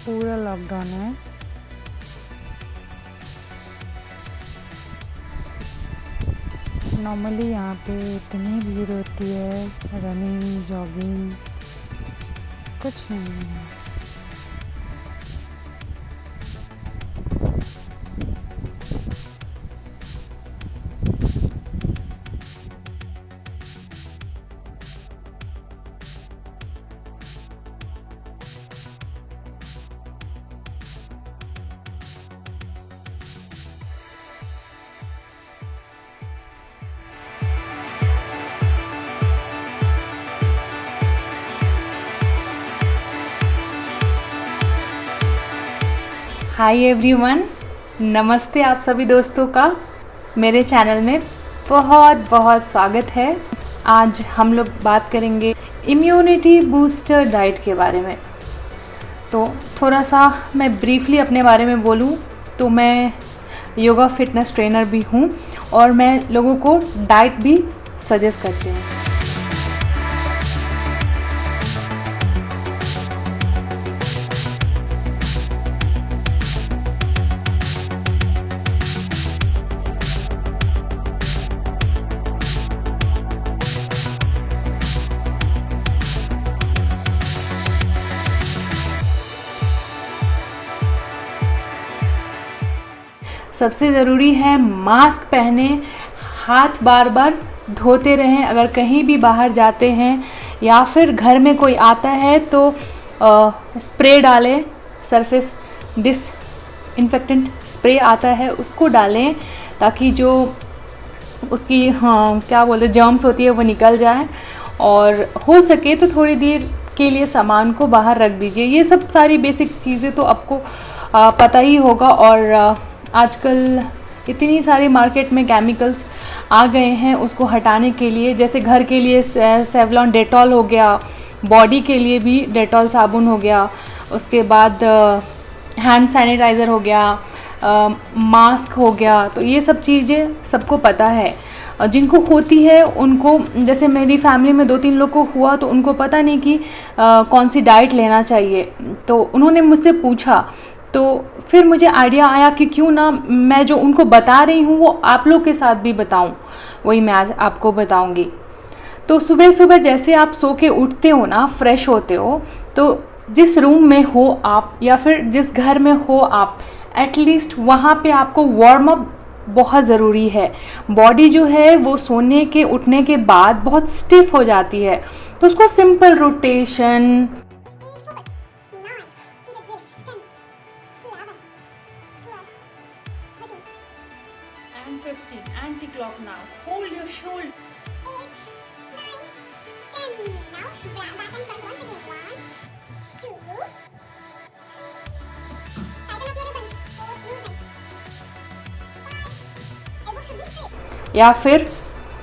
पूरा लॉकडाउन है। नॉर्मली यहाँ पे इतनी भीड़ होती है, रनिंग जॉगिंग कुछ नहीं है। हाय एवरीवन, नमस्ते आप सभी दोस्तों का मेरे चैनल में बहुत बहुत स्वागत है। आज हम लोग बात करेंगे इम्यूनिटी बूस्टर डाइट के बारे में। तो थोड़ा सा मैं ब्रीफली अपने बारे में बोलूँ तो मैं योगा फिटनेस ट्रेनर भी हूँ और मैं लोगों को डाइट भी सजेस्ट करती हूँ। सबसे ज़रूरी है मास्क पहने, हाथ बार बार धोते रहें अगर कहीं भी बाहर जाते हैं या फिर घर में कोई आता है तो स्प्रे डालें, सरफेस डिसइंफेक्टेंट स्प्रे आता है उसको डालें ताकि जो उसकी क्या बोलते जर्म्स होती है वो निकल जाए। और हो सके तो थोड़ी देर के लिए सामान को बाहर रख दीजिए। ये सब सारी बेसिक चीज़ें तो आपको पता ही होगा। और आजकल इतनी सारी मार्केट में केमिकल्स आ गए हैं उसको हटाने के लिए, जैसे घर के लिए सेवलॉन डेटॉल हो गया, बॉडी के लिए भी डेटॉल साबुन हो गया, उसके बाद हैंड सैनिटाइज़र हो गया, मास्क हो गया। तो ये सब चीज़ें सबको पता है। जिनको होती है उनको, जैसे मेरी फैमिली में 2-3 लोग को हुआ तो उनको पता नहीं कि कौन सी डाइट लेना चाहिए। तो उन्होंने मुझसे पूछा तो फिर मुझे आइडिया आया कि क्यों ना मैं जो उनको बता रही हूँ वो आप लोग के साथ भी बताऊँ। वही मैं आज आपको बताऊँगी। तो सुबह सुबह जैसे आप सो के उठते हो ना, फ्रेश होते हो, तो जिस रूम में हो आप या फिर जिस घर में हो आप, एटलीस्ट वहाँ पे आपको वार्म अप बहुत ज़रूरी है। बॉडी जो है वो सोने के उठने के बाद बहुत स्टिफ हो जाती है, तो उसको simple rotation, and 15 anti-clock now. Hold your shoulder. 8, 9, 10. Now back and front once again. 1, 2, 3. Tighten up your ribbon. 4 movement. 5. Elbow should be straight. या फिर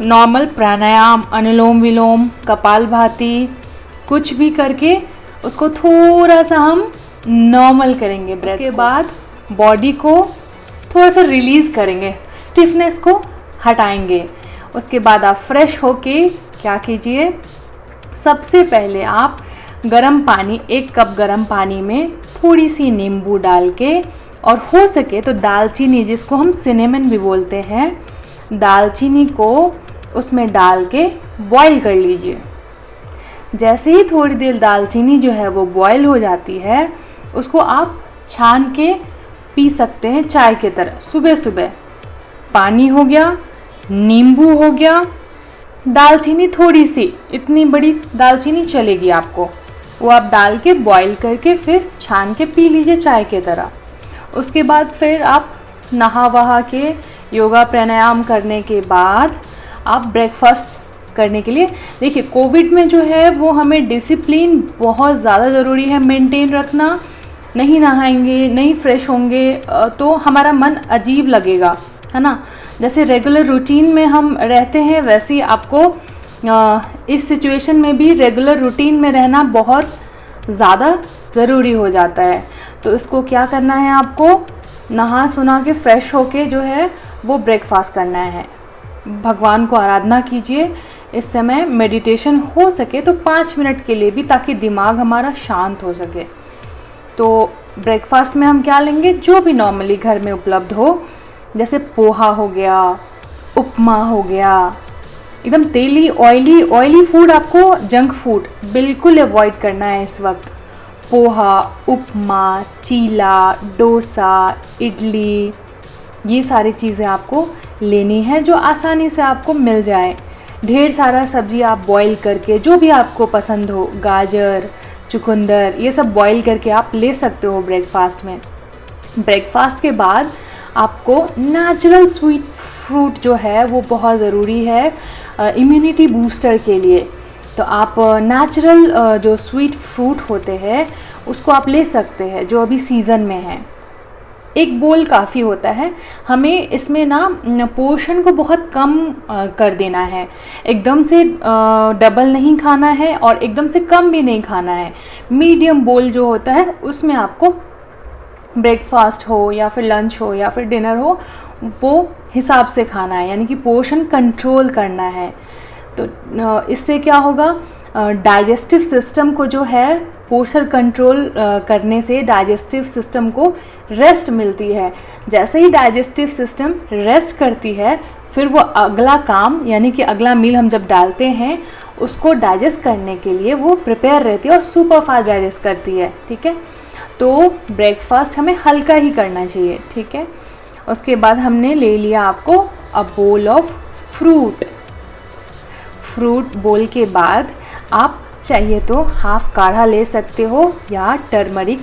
नॉर्मल प्राणायाम, अनुलोम विलोम, कपालभाति कुछ भी करके उसको थोड़ा सा हम नॉर्मल करेंगे। ब्रेथ के बाद बॉडी को थोड़ा सा रिलीज़ करेंगे, स्टिफनेस को हटाएंगे। उसके बाद आप फ्रेश होके क्या कीजिए, सबसे पहले आप गर्म पानी, 1 कप गर्म पानी में थोड़ी सी नींबू डाल के, और हो सके तो दालचीनी, जिसको हम सिनेमन भी बोलते हैं, दालचीनी को उसमें डाल के बॉईल कर लीजिए। जैसे ही थोड़ी देर दालचीनी जो है वो बॉईल हो जाती है, उसको आप छान के पी सकते हैं चाय के तरह सुबह सुबह। पानी हो गया, नींबू हो गया, दालचीनी थोड़ी सी, इतनी बड़ी दालचीनी चलेगी आपको, वो आप डाल के बॉईल करके फिर छान के पी लीजिए चाय के तरह। उसके बाद फिर आप नहा वहा के योगा प्राणायाम करने के बाद आप ब्रेकफास्ट करने के लिए, देखिए कोविड में जो है वो हमें डिसिप्लिन बहुत ज़्यादा ज़रूरी है मेंटेन रखना। नहीं नहाएंगे, नहीं फ्रेश होंगे तो हमारा मन अजीब लगेगा, है ना। जैसे रेगुलर रूटीन में हम रहते हैं वैसे ही आपको इस सिचुएशन में भी रेगुलर रूटीन में रहना बहुत ज़्यादा ज़रूरी हो जाता है। तो इसको क्या करना है, आपको नहा सुना के फ्रेश होके जो है वो ब्रेकफास्ट करना है। भगवान को आराधना कीजिए इस समय, मेडिटेशन हो सके तो 5 मिनट के लिए भी, ताकि दिमाग हमारा शांत हो सके। तो ब्रेकफास्ट में हम क्या लेंगे, जो भी नॉर्मली घर में उपलब्ध हो, जैसे पोहा हो गया, उपमा हो गया। एकदम तेली ऑयली फूड, आपको जंक फूड बिल्कुल अवॉइड करना है इस वक्त। पोहा, उपमा, चीला, डोसा, इडली, ये सारी चीज़ें आपको लेनी है जो आसानी से आपको मिल जाए। ढेर सारा सब्जी आप बॉईल करके, जो भी आपको पसंद हो, गाजर, चुकंदर, ये सब बॉईल करके आप ले सकते हो ब्रेकफास्ट में। ब्रेकफास्ट के बाद आपको नेचुरल स्वीट फ्रूट जो है वो बहुत ज़रूरी है इम्यूनिटी बूस्टर के लिए। तो आप नेचुरल जो स्वीट फ्रूट होते हैं उसको आप ले सकते हैं जो अभी सीज़न में है। एक बोल काफ़ी होता है, हमें इसमें ना पोर्शन को बहुत कम कर देना है। एकदम से डबल नहीं खाना है और एकदम से कम भी नहीं खाना है। मीडियम बोल जो होता है उसमें आपको ब्रेकफास्ट हो या फिर लंच हो या फिर डिनर हो, वो हिसाब से खाना है, यानी कि पोर्शन कंट्रोल करना है। तो इससे क्या होगा, डाइजेस्टिव सिस्टम को जो है पोर्शन कंट्रोल करने से डाइजेस्टिव सिस्टम को रेस्ट मिलती है। जैसे ही डाइजेस्टिव सिस्टम रेस्ट करती है, फिर वो अगला काम, यानी कि अगला मील हम जब डालते हैं उसको डाइजेस्ट करने के लिए वो प्रिपेयर रहती है और सुपर फास्ट डाइजेस्ट करती है। ठीक है, तो ब्रेकफास्ट हमें हल्का ही करना चाहिए। ठीक है, उसके बाद हमने ले लिया आपको अ बोल ऑफ फ्रूट। फ्रूट बोल के बाद आप चाहिए तो हाफ काढ़ा ले सकते हो या टर्मरिक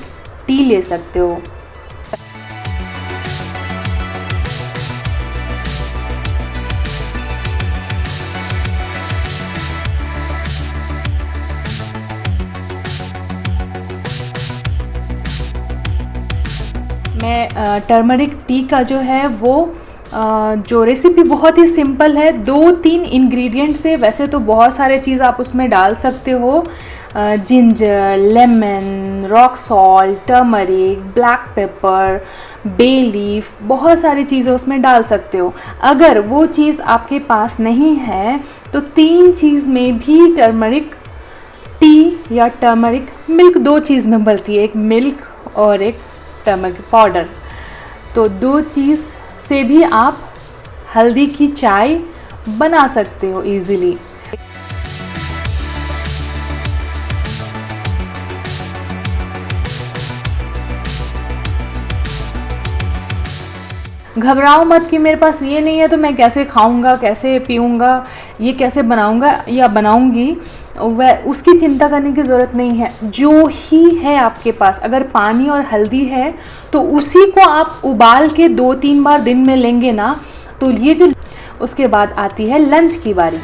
टी ले सकते हो। मैं टर्मरिक टी का जो है वो जो रेसिपी बहुत ही सिंपल है, 2-3 इंग्रेडिएंट से, वैसे तो बहुत सारे चीज़ आप उसमें डाल सकते हो, ginger, lemon, rock salt, turmeric, black pepper, bay leaf, बहुत सारी चीज़ें उसमें डाल सकते हो। अगर वो चीज़ आपके पास नहीं है तो 3 चीज़ में भी टर्मरिक टी या टर्मरिक मिल्क, 2 चीज़ में बनती है, एक मिल्क और एक टर्मरिक पाउडर। तो 2 चीज़ से भी आप हल्दी की चाय बना सकते हो इजीली। घबराओ मत कि मेरे पास ये नहीं है तो मैं कैसे खाऊंगा, कैसे पीऊंगा, ये कैसे बनाऊंगा या बनाऊंगी, वह उसकी चिंता करने की ज़रूरत नहीं है। जो ही है आपके पास, अगर पानी और हल्दी है तो उसी को आप उबाल के 2-3 बार दिन में लेंगे ना, तो ये जो, उसके बाद आती है लंच की बारी।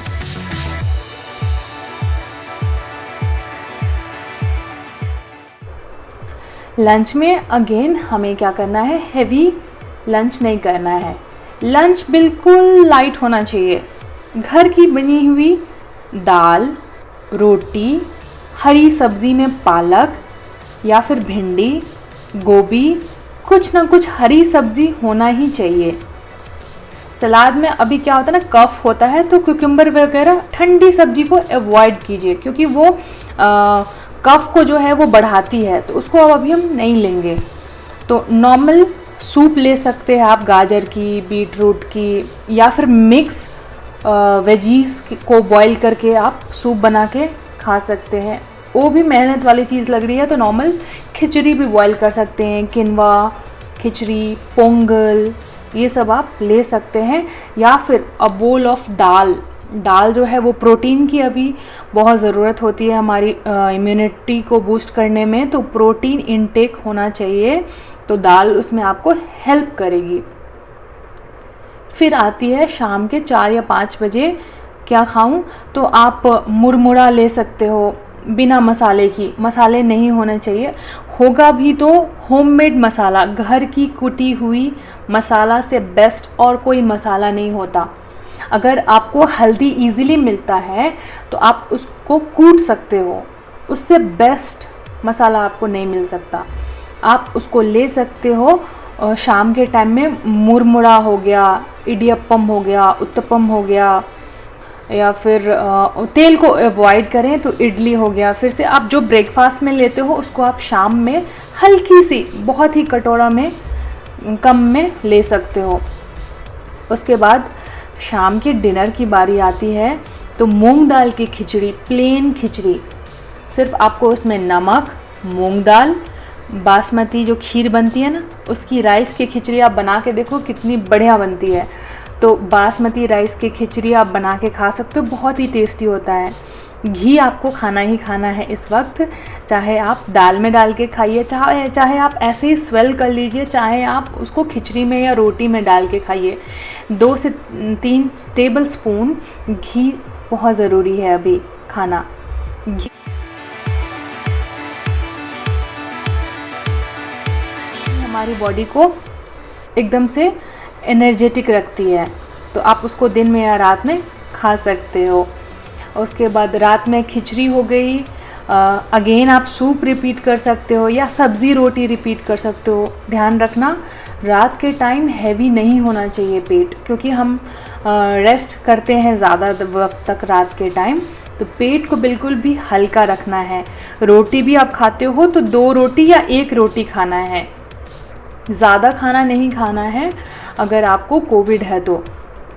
लंच में अगेन हमें क्या करना है, हेवी लंच नहीं करना है। लंच बिल्कुल लाइट होना चाहिए। घर की बनी हुई दाल, रोटी, हरी सब्ज़ी में पालक या फिर भिंडी, गोभी, कुछ ना कुछ हरी सब्ज़ी होना ही चाहिए। सलाद में अभी क्या होता है ना, कफ होता है, तो कुकुम्बर वगैरह ठंडी सब्जी को अवॉइड कीजिए, क्योंकि वो कफ को जो है वो बढ़ाती है, तो उसको अब अभी हम नहीं लेंगे। तो नॉर्मल सूप ले सकते हैं आप, गाजर की, बीटरूट की, या फिर मिक्स वेजीज को बॉईल करके आप सूप बना के खा सकते हैं। वो भी मेहनत वाली चीज़ लग रही है तो नॉर्मल खिचड़ी भी बॉईल कर सकते हैं, किनवा खिचड़ी, पोंगल, ये सब आप ले सकते हैं। या फिर अ बोल ऑफ दाल। दाल जो है वो प्रोटीन की अभी बहुत ज़रूरत होती है हमारी इम्यूनिटी को बूस्ट करने में, तो प्रोटीन इनटेक होना चाहिए, तो दाल उसमें आपको हेल्प करेगी। फिर आती है शाम के 4 या 5 बजे क्या खाऊं, तो आप मुरमुरा ले सकते हो बिना मसाले की, मसाले नहीं होने चाहिए, होगा भी तो होममेड मसाला, घर की कुटी हुई मसाला से बेस्ट और कोई मसाला नहीं होता। अगर आपको हल्दी इजीली मिलता है तो आप उसको कूट सकते हो, उससे बेस्ट मसाला आपको नहीं मिल सकता। आप उसको ले सकते हो। शाम के टाइम में मुरमुरा हो गया, इडियप्पम हो गया, उत्तपम हो गया, या फिर तेल को अवॉइड करें तो इडली हो गया। फिर से आप जो ब्रेकफास्ट में लेते हो उसको आप शाम में हल्की सी, बहुत ही कटोरा में कम में ले सकते हो। उसके बाद शाम के डिनर की बारी आती है, तो मूंग दाल की खिचड़ी, प्लेन खिचड़ी, सिर्फ आपको उसमें नमक, मूंग दाल, बासमती जो खीर बनती है ना, उसकी राइस की खिचड़ी आप बना के देखो कितनी बढ़िया बनती है। तो बासमती राइस की खिचड़ी आप बना के खा सकते हो, बहुत ही टेस्टी होता है। घी आपको खाना ही खाना है इस वक्त, चाहे आप दाल में डाल के खाइए, चाहे आप ऐसे ही स्वेल कर लीजिए, चाहे आप उसको खिचड़ी में या रोटी में डाल के खाइए। 2 से 3 टेबल स्पून घी बहुत ज़रूरी है अभी खाना। घी हमारी बॉडी को एकदम से एनर्जेटिक रखती है, तो आप उसको दिन में या रात में खा सकते हो। उसके बाद रात में खिचड़ी हो गई, अगेन आप सूप रिपीट कर सकते हो या सब्ज़ी रोटी रिपीट कर सकते हो। ध्यान रखना रात के टाइम हैवी नहीं होना चाहिए पेट, क्योंकि हम रेस्ट करते हैं ज़्यादा वक्त तक रात के टाइम, तो पेट को बिल्कुल भी हल्का रखना है। रोटी भी आप खाते हो तो 2 रोटी या 1 रोटी खाना है, ज़्यादा खाना नहीं खाना है। अगर आपको कोविड है तो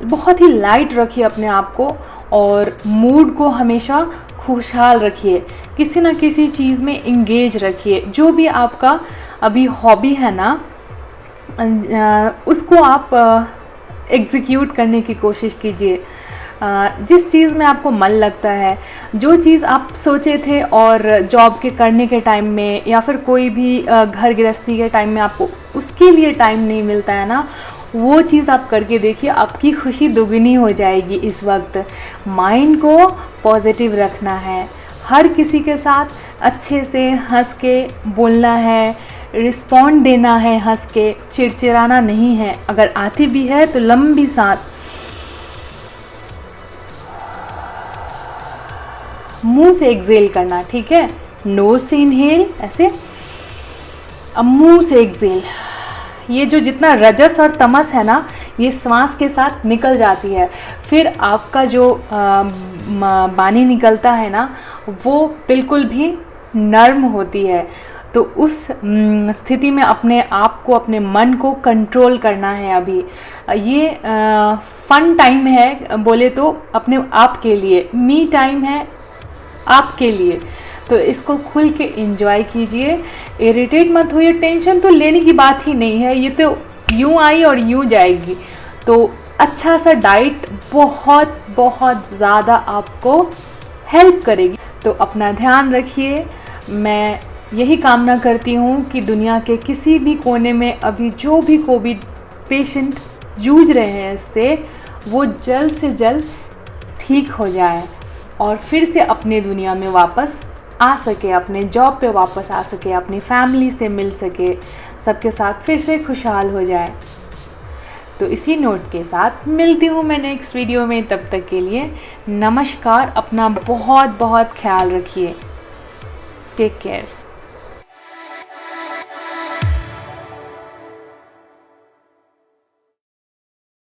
बहुत ही लाइट रखिए अपने आप को, और मूड को हमेशा खुशहाल रखिए, किसी ना किसी चीज़ में इंगेज रखिए। जो भी आपका अभी हॉबी है ना, उसको आप एग्जीक्यूट करने की कोशिश कीजिए। जिस चीज़ में आपको मन लगता है, जो चीज़ आप सोचे थे और जॉब के करने के टाइम में या फिर कोई भी घर गृहस्थी के टाइम में आपको उसके लिए टाइम नहीं मिलता है ना, वो चीज़ आप करके देखिए, आपकी खुशी दुगनी हो जाएगी। इस वक्त माइंड को पॉजिटिव रखना है, हर किसी के साथ अच्छे से हंस के बोलना है, रिस्पॉन्ड देना है हंस के, चिड़चिड़ाना नहीं है। अगर आती भी है तो लंबी सांस मुंह से एक्सेल करना, ठीक है? नोज से इनहेल ऐसे, अब मुंह से एक्सेल। ये जो जितना रजस और तमस है ना, ये श्वास के साथ निकल जाती है। फिर आपका जो बानी निकलता है ना, वो बिल्कुल भी नर्म होती है। तो उस स्थिति में अपने आप को, अपने मन को कंट्रोल करना है। अभी ये फन टाइम है, बोले तो अपने आप के लिए, मी टाइम है आपके लिए, तो इसको खुल के एंजॉय कीजिए। इरिटेट मत होइए, टेंशन तो लेने की बात ही नहीं है, ये तो यूँ आई और यूँ जाएगी। तो अच्छा सा डाइट बहुत बहुत ज़्यादा आपको हेल्प करेगी। तो अपना ध्यान रखिए। मैं यही कामना करती हूँ कि दुनिया के किसी भी कोने में अभी जो भी कोविड पेशेंट जूझ रहे हैं इससे, वो जल्द से जल्द ठीक हो जाए और फिर से अपने दुनिया में वापस आ सके, अपने जॉब पे वापस आ सके, अपनी फैमिली से मिल सके, सबके साथ फिर से खुशहाल हो जाए। तो इसी नोट के साथ मिलती हूँ मैं नेक्स्ट वीडियो में। तब तक के लिए नमस्कार। अपना बहुत बहुत ख्याल रखिए। Take care.